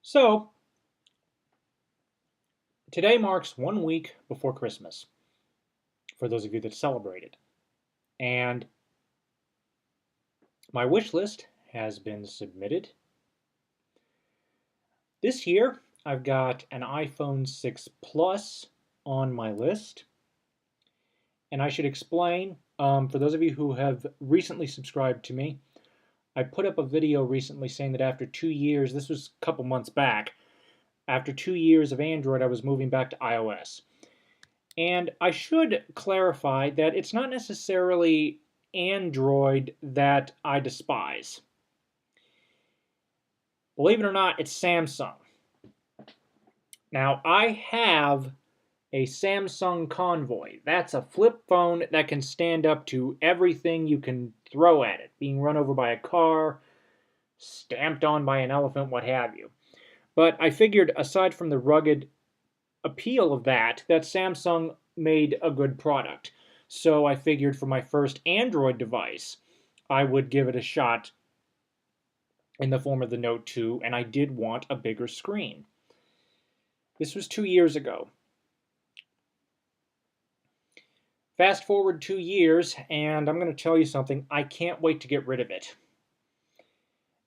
So, today marks 1 week before Christmas, for those of you that celebrate it. And my wish list has been submitted. This year, I've got an iPhone 6 Plus on my list. And I should explain, for those of you who have recently subscribed to me, I put up a video recently saying that after 2 years, this was a couple months back, after 2 years of Android, I was moving back to iOS. And I should clarify that it's not necessarily Android that I despise. Believe it or not, it's Samsung. Now, I have a Samsung Convoy. That's a flip phone that can stand up to everything you can throw at it, being run over by a car, stamped on by an elephant, what have you. But I figured, aside from the rugged appeal of that Samsung made a good product. So I figured for my first Android device, I would give it a shot in the form of the Note 2, and I did want a bigger screen. This was 2 years ago. Fast forward 2 years, and I'm going to tell you something. I can't wait to get rid of it.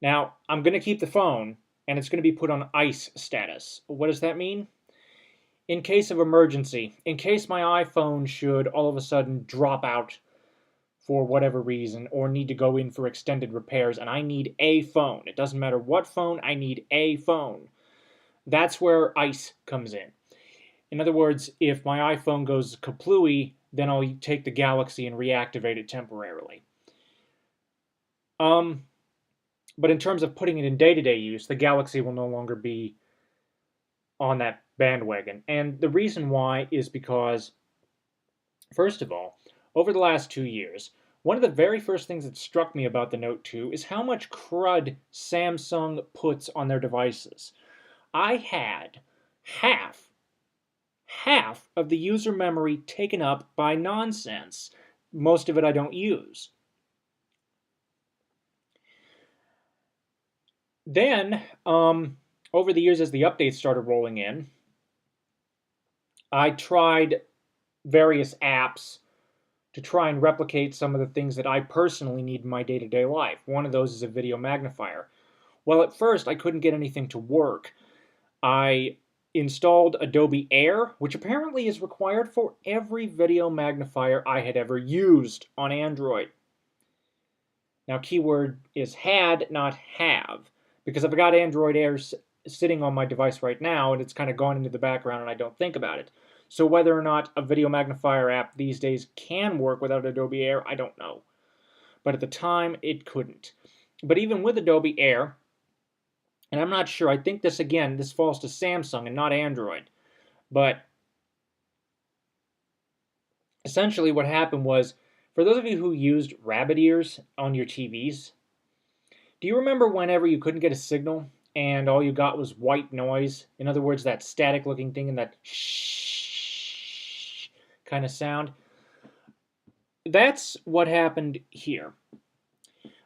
Now, I'm going to keep the phone, and it's going to be put on ice status. What does that mean? In case of emergency, in case my iPhone should all of a sudden drop out for whatever reason or need to go in for extended repairs and I need a phone. It doesn't matter what phone, I need a phone. That's where ice comes in. In other words, if my iPhone goes kaplooey, then I'll take the Galaxy and reactivate it temporarily. But in terms of putting it in day-to-day use, the Galaxy will no longer be on that bandwagon. And the reason why is because, first of all, over the last 2 years, one of the very first things that struck me about the Note 2 is how much crud Samsung puts on their devices. I had half of the user memory taken up by nonsense. Most of it I don't use. Then, over the years as the updates started rolling in, I tried various apps to try and replicate some of the things that I personally need in my day-to-day life. One of those is a video magnifier. Well, at first, I couldn't get anything to work. I installed Adobe Air, which apparently is required for every video magnifier I had ever used on Android. Now, keyword is had, not have, because I've got Android Air sitting on my device right now, and it's kind of gone into the background and I don't think about it. So whether or not a video magnifier app these days can work without Adobe Air, I don't know. But at the time, it couldn't. But even with Adobe Air, and I'm not sure, I think this falls to Samsung and not Android. But essentially what happened was, for those of you who used rabbit ears on your TVs, do you remember whenever you couldn't get a signal and all you got was white noise? In other words, that static looking thing and that shh kind of sound? That's what happened here.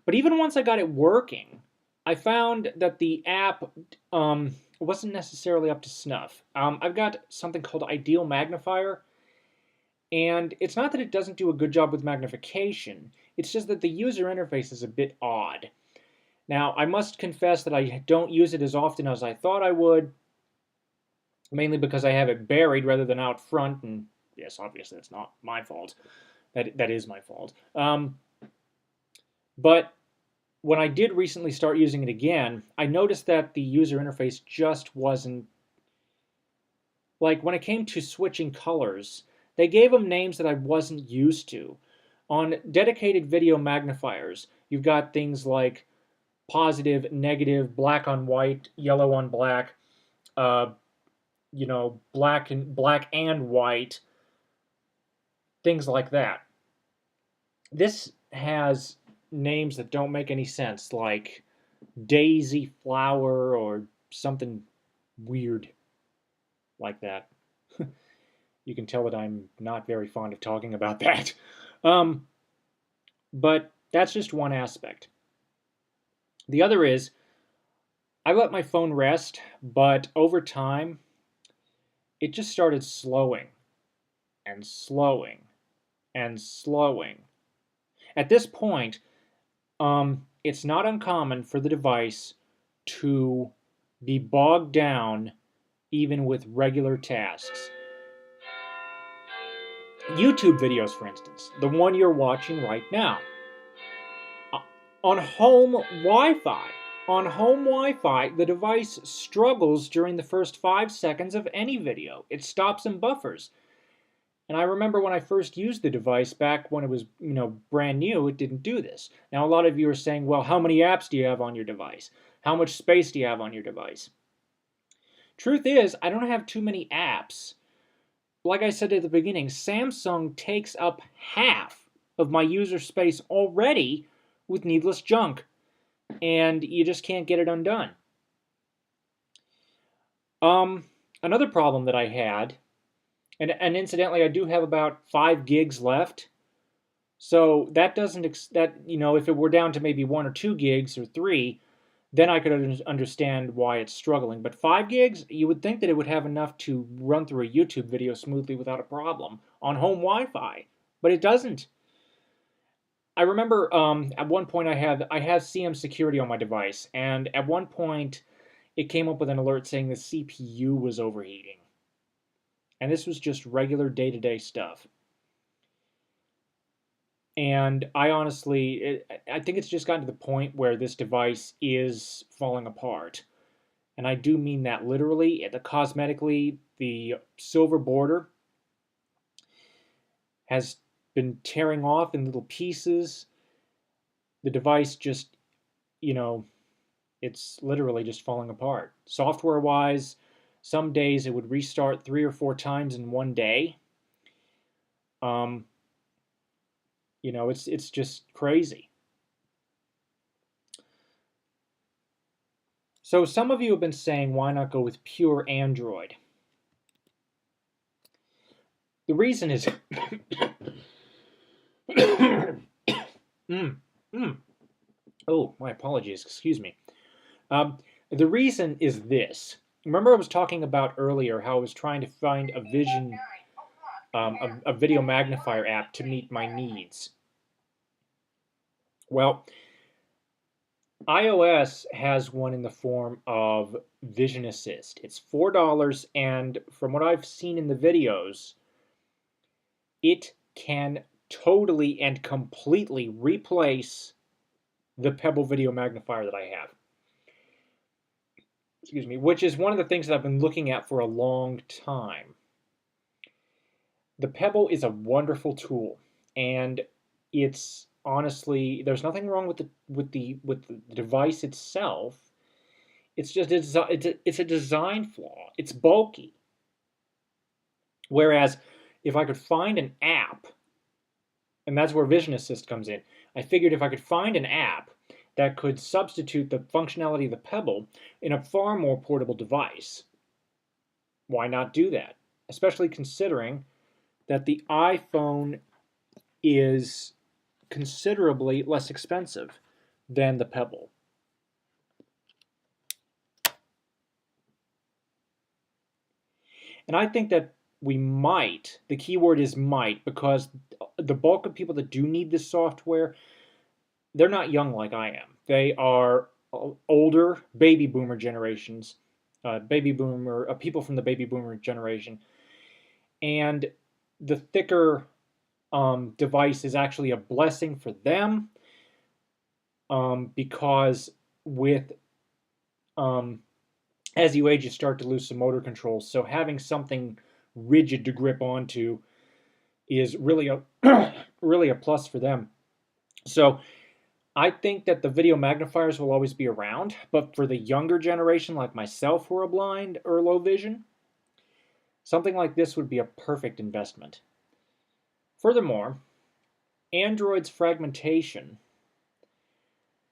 But even once I got it working, I found that the app wasn't necessarily up to snuff. I've got something called Ideal Magnifier, and it's not that it doesn't do a good job with magnification, it's just that the user interface is a bit odd. Now, I must confess that I don't use it as often as I thought I would, mainly because I have it buried rather than out front, and yes, obviously that's not my fault. That is my fault. But when I did recently start using it again, I noticed that the user interface just wasn't... Like, when it came to switching colors, they gave them names that I wasn't used to. On dedicated video magnifiers, you've got things like positive, negative, black on white, yellow on black, black and white, things like that. This has names that don't make any sense, like daisy flower or something weird like that. You can tell that I'm not very fond of talking about that. But that's just one aspect. The other is, I let my phone rest, but over time, it just started slowing and slowing and slowing. At this point, it's not uncommon for the device to be bogged down even with regular tasks. YouTube videos, for instance, the one you're watching right now. Uh, On home Wi-Fi, the device struggles during the first 5 seconds of any video. It stops and buffers. And I remember when I first used the device back when it was, brand new, it didn't do this. Now, a lot of you are saying, well, how many apps do you have on your device? How much space do you have on your device? Truth is, I don't have too many apps. Like I said at the beginning, Samsung takes up half of my user space already with needless junk, and you just can't get it undone. Another problem that I had, and incidentally, I do have about 5 gigs left. So that doesn't, if it were down to maybe 1 or 2 gigs or 3, then I could understand why it's struggling. But 5 gigs, you would think that it would have enough to run through a YouTube video smoothly without a problem on home Wi-Fi, but it doesn't. I remember at one point I have CM security on my device, and at one point it came up with an alert saying the CPU was overheating. And this was just regular day-to-day stuff. And I honestly, I think it's just gotten to the point where this device is falling apart. And I do mean that literally. Cosmetically, the silver border has been tearing off in little pieces. The device just, it's literally just falling apart. Software-wise, some days it would restart 3 or 4 times in one day. It's just crazy. So some of you have been saying, why not go with pure Android? The reason is, oh, my apologies, excuse me. The reason is this. Remember I was talking about earlier how I was trying to find a video magnifier app to meet my needs. Well, iOS has one in the form of Vision Assist. It's $4, and from what I've seen in the videos, it can totally and completely replace the Pebble video magnifier that I have. Excuse me, which is one of the things that I've been looking at for a long time. The Pebble is a wonderful tool, and it's honestly, there's nothing wrong with the device itself. It's just it's a design flaw. It's bulky. Whereas if I could find an app, and that's where Vision Assist comes in, I figured if I could find an app that could substitute the functionality of the Pebble in a far more portable device, why not do that? Especially considering that the iPhone is considerably less expensive than the Pebble. And I think that we might, the key word is might, because the bulk of people that do need this software, they're not young like I am. They are older baby boomer generations, people from the baby boomer generation. And the thicker device is actually a blessing for them, because with as you age, you start to lose some motor control. So having something rigid to grip onto is really a really a plus for them. So I think that the video magnifiers will always be around, but for the younger generation like myself who are blind or low vision, something like this would be a perfect investment. Furthermore, Android's fragmentation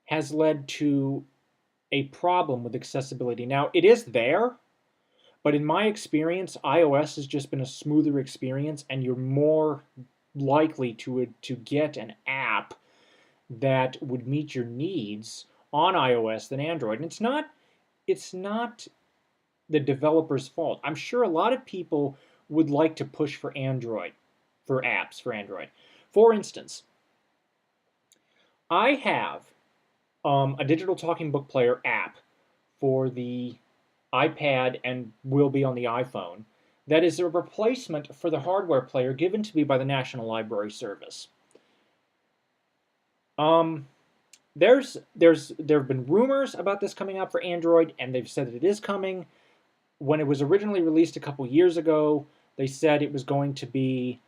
has led to a problem with accessibility. Now, it is there, but in my experience, iOS has just been a smoother experience, and you're more likely to get an app that would meet your needs on iOS than Android. And it's not it's not the developer's fault. I'm sure a lot of people would like to push for Android, for apps for Android. For instance, I have a digital talking book player app for the iPad and will be on the iPhone that is a replacement for the hardware player given to me by the National Library Service. Um, there have been rumors about this coming out for Android, and they've said that it is coming. When it was originally released a couple years ago, they said it was going to be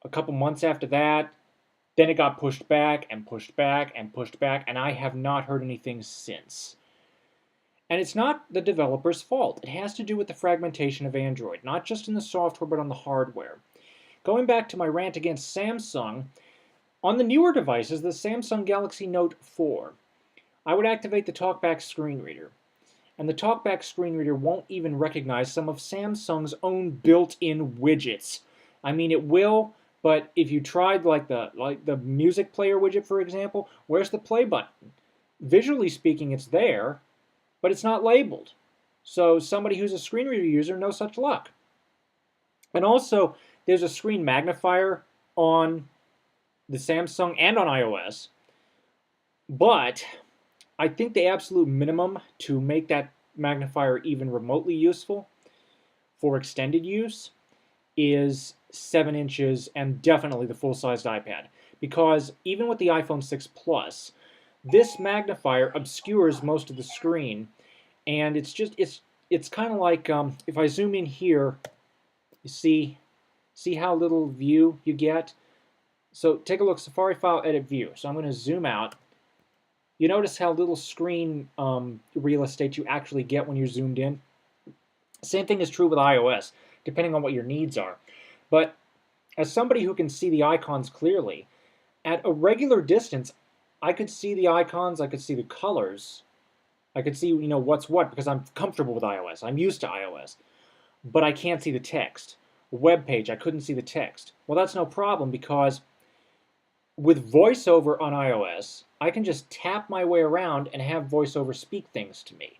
a couple months after that. Then it got pushed back and pushed back and pushed back, and I have not heard anything since. And it's not the developer's fault. It has to do with the fragmentation of Android, not just in the software, but on the hardware. Going back to my rant against Samsung, on the newer devices, the Samsung Galaxy Note 4, I would activate the TalkBack screen reader. And the TalkBack screen reader won't even recognize some of Samsung's own built-in widgets. I mean, it will, but if you tried like the music player widget, for example, where's the play button? Visually speaking, it's there, but it's not labeled. So somebody who's a screen reader user, no such luck. And also, there's a screen magnifier on the Samsung and on iOS, but I think the absolute minimum to make that magnifier even remotely useful for extended use is 7 inches and definitely the full-sized iPad. Because even with the iPhone 6 Plus, this magnifier obscures most of the screen, and it's kind of like if I zoom in here, you see how little view you get. So take a look, Safari File Edit View. So I'm going to zoom out. You notice how little screen real estate you actually get when you're zoomed in? Same thing is true with iOS, depending on what your needs are. But as somebody who can see the icons clearly, at a regular distance, I could see the icons, I could see the colors, I could see what's what because I'm comfortable with iOS. I'm used to iOS. But I can't see the text. Web page, I couldn't see the text. Well, that's no problem because with VoiceOver on iOS, I can just tap my way around and have VoiceOver speak things to me.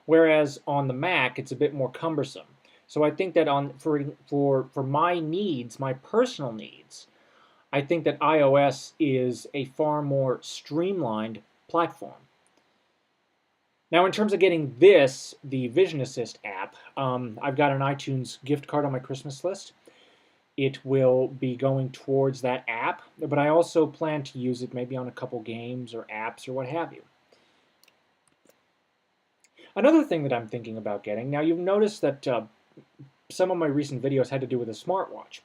Whereas on the Mac, it's a bit more cumbersome. So I think that for my needs, my personal needs, I think that iOS is a far more streamlined platform. Now, in terms of getting the Vision Assist app, I've got an iTunes gift card on my Christmas list. It will be going towards that app, but I also plan to use it maybe on a couple games or apps or what have you. Another thing that I'm thinking about getting, now you've noticed that some of my recent videos had to do with a smartwatch.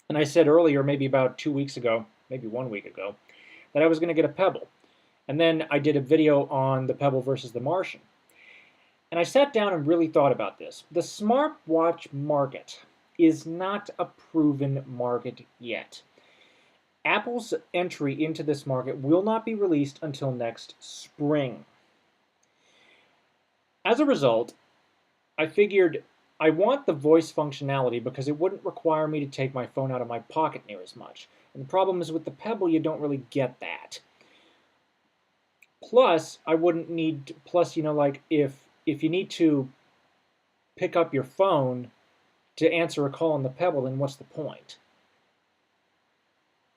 And I said earlier, maybe about 2 weeks ago, maybe 1 week ago, that I was going to get a Pebble. And then I did a video on the Pebble versus the Martian. And I sat down and really thought about this. The smartwatch market is not a proven market yet. Apple's entry into this market will not be released until next spring. As a result, I figured I want the voice functionality because it wouldn't require me to take my phone out of my pocket near as much. And the problem is with the Pebble, you don't really get that. Plus, I wouldn't need, like if you need to pick up your phone to answer a call on the Pebble, then what's the point?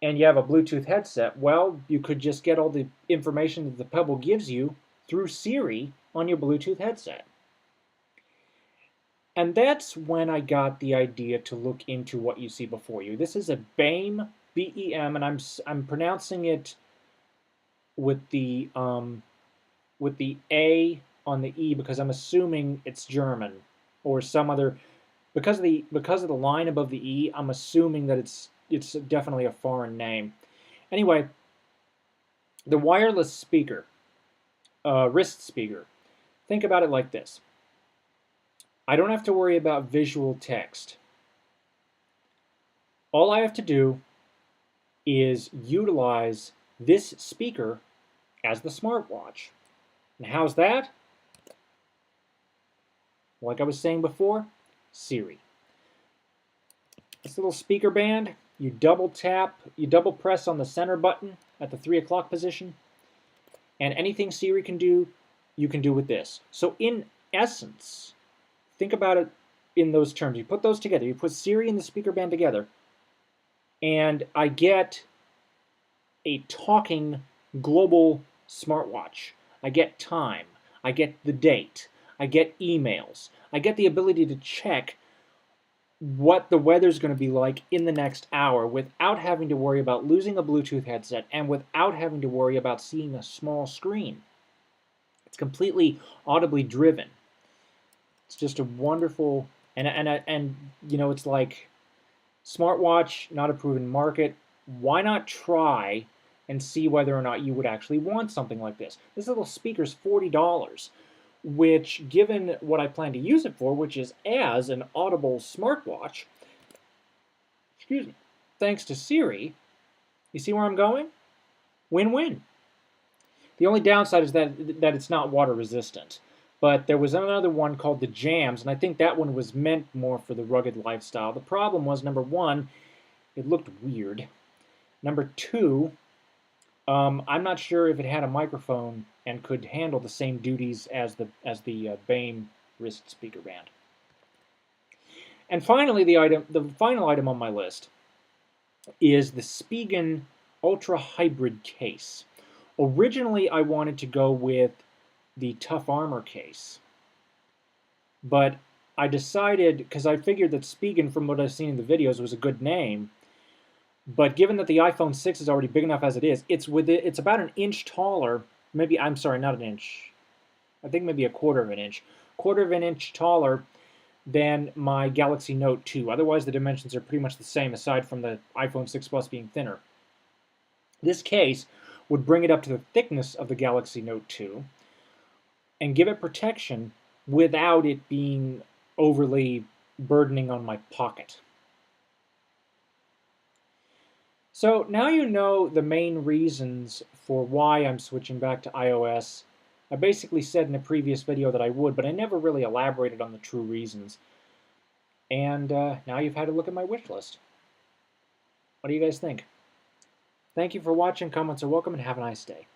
And you have a Bluetooth headset, well, you could just get all the information that the Pebble gives you through Siri on your Bluetooth headset. And that's when I got the idea to look into what you see before you. This is a BEM, B-E-M, and I'm pronouncing it with the A on the E because I'm assuming it's German or some other. Because of the line above the E, I'm assuming that it's definitely a foreign name. Anyway, the wireless speaker, wrist speaker. Think about it like this. I don't have to worry about visual text. All I have to do is utilize this speaker as the smartwatch. And how's that? Like I was saying before, Siri. This little speaker band, you double press on the center button at the 3 o'clock position, and anything Siri can do, you can do with this. So in essence, think about it in those terms. You put those together. You put Siri and the speaker band together, and I get a talking global smartwatch. I get time. I get the date. I get emails. I get the ability to check what the weather's going to be like in the next hour without having to worry about losing a Bluetooth headset and without having to worry about seeing a small screen. It's completely audibly driven. It's just a wonderful, and you know, it's like smartwatch, not a proven market. Why not try and see whether or not you would actually want something like this? This little speaker's $40, which, given what I plan to use it for, which is as an audible smartwatch, excuse me, thanks to Siri, you see where I'm going? Win-win. The only downside is that it's not water resistant. But there was another one called the Jams, and I think that one was meant more for the rugged lifestyle. The problem was, number one, it looked weird. Number two, I'm not sure if it had a microphone and could handle the same duties as the BAME wrist speaker band. And finally, the final item on my list is the Spigen Ultra Hybrid case. Originally, I wanted to go with the Tough Armor case, but I decided, because I figured that Spigen, from what I've seen in the videos, was a good name. But given that the iPhone 6 is already big enough as it is, it's about an inch taller. Maybe, I'm sorry, not an inch. I think maybe a quarter of an inch. Quarter of an inch taller than my Galaxy Note 2. Otherwise, the dimensions are pretty much the same, aside from the iPhone 6 Plus being thinner. This case would bring it up to the thickness of the Galaxy Note 2 and give it protection without it being overly burdening on my pocket. So now you know the main reasons for why I'm switching back to iOS. I basically said in a previous video that I would, but I never really elaborated on the true reasons. And now you've had a look at my wish list. What do you guys think? Thank you for watching. Comments are welcome, and have a nice day.